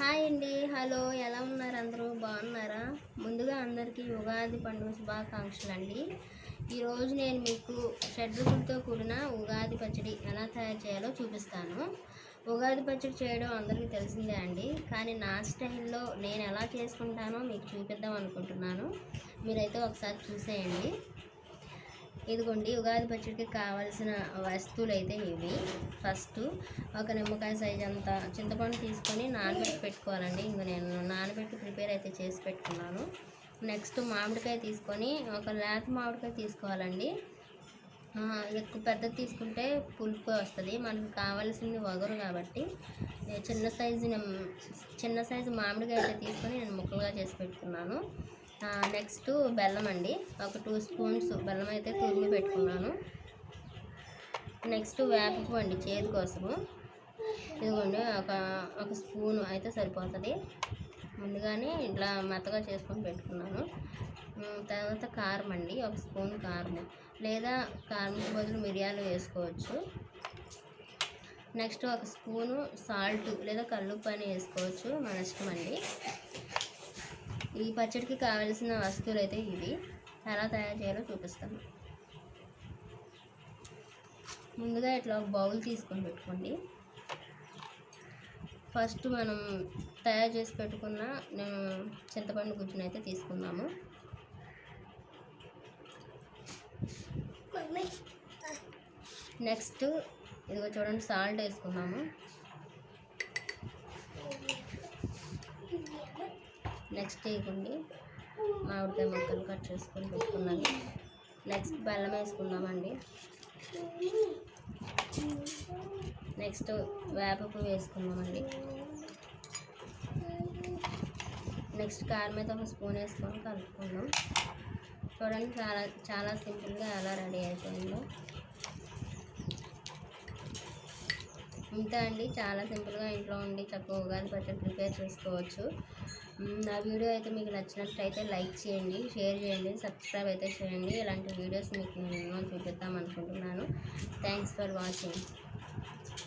Hi అండి. Hello, ఎలా ఉన్నారు? అందరూ బాగున్నారా? ముందుగా అందరికీ ఉగాది పండుగ శుభాకాంక్షలు అండి. ఈరోజు నేను మీకు షడ్రుచులతో కూడిన ఉగాది పచ్చడి ఎలా తయారు చేయాలో చూపిస్తాను. ఉగాది పచ్చడి చేయడం అందరికీ తెలిసిందే అండి, కానీ నా స్టైల్లో నేను ఎలా చేసుకుంటానో మీకు చూపిద్దాం అనుకుంటున్నాను. మీరైతే ఒకసారి చూసేయండి. ఇదిగోండి, ఉగాది పచ్చడికి కావాల్సిన వస్తువులు అయితే ఇవి. ఫస్ట్ ఒక నిమ్మకాయ సైజ్ అంత చింతపండు తీసుకొని నానబెట్టి పెట్టుకోవాలండి. ఇంక నేను నానబెట్టి ప్రిపేర్ అయితే చేసి పెట్టుకున్నాను. నెక్స్ట్ మామిడికాయ తీసుకొని ఒక లేత మామిడికాయ తీసుకోవాలండి. ఎక్కువ పెద్దది తీసుకుంటే పులుపు వస్తుంది, మనకు కావాల్సింది వగరు కాబట్టి చిన్న సైజు మామిడికాయ అయితే తీసుకొని నేను ముక్కలుగా చేసి పెట్టుకున్నాను. నెక్స్ట్ బెల్లం అండి, ఒక 2 స్పూన్స్ బెల్లం అయితే తురిమి పెట్టుకున్నాను. నెక్స్ట్ వేపపు అండి, చేదు కోసము. ఇదిగోండి, ఒక స్పూను అయితే సరిపోతుంది. ముందుగానే ఇట్లా మెత్తగా చేసుకొని పెట్టుకున్నాను. తర్వాత కారం అండి, ఒక స్పూన్ కారము, లేదా కారం బదులు మిరియాలు వేసుకోవచ్చు. నెక్స్ట్ ఒక స్పూను సాల్ట్ లేదా కల్లుప్పు అని వేసుకోవచ్చు, మన ఇష్టం అండి. ఈ పచ్చడికి కావలసిన వస్తువులు అయితే ఇవి. ఎలా తయారు చేయాలో చూపిస్తాను. ముందుగా ఇట్లా ఒక బౌల్ తీసుకొని పెట్టుకోండి. ఫస్ట్ మనం తయారు చేసి పెట్టుకున్న చింతపండు గుజ్జును అయితే తీసుకుందాము. నెక్స్ట్ ఇదిగో చూడండి, సాల్ట్ వేసుకున్నాము. నెక్స్ట్ ఇవ్వండి, మామిడికాయ ముక్కలు కట్ చేసుకొని పెట్టుకున్నాను. నెక్స్ట్ బెల్లం వేసుకుందామండి. నెక్స్ట్ వేపపు వేసుకుందామండి. నెక్స్ట్ కారం అయితే ఒక స్పూన్ వేసుకొని కలుపుకుందాం. చూడండి, చాలా చాలా సింపుల్గా ఎలా రెడీ అయిపోయిందో. ఇంతే అండి, చాలా సింపుల్గా ఇంట్లో ఉండి చక్కగా ఉగాది పచ్చడి ప్రిపేర్ చేసుకోవచ్చు. నా వీడియో అయితే మీకు నచ్చినట్లయితే లైక్ చేయండి, షేర్ చేయండి, సబ్స్క్రైబ్ అయితే చేయండి. ఇలాంటి వీడియోస్ మీకు నేను చూపిద్దాం అనుకుంటున్నాను. Thanks for watching.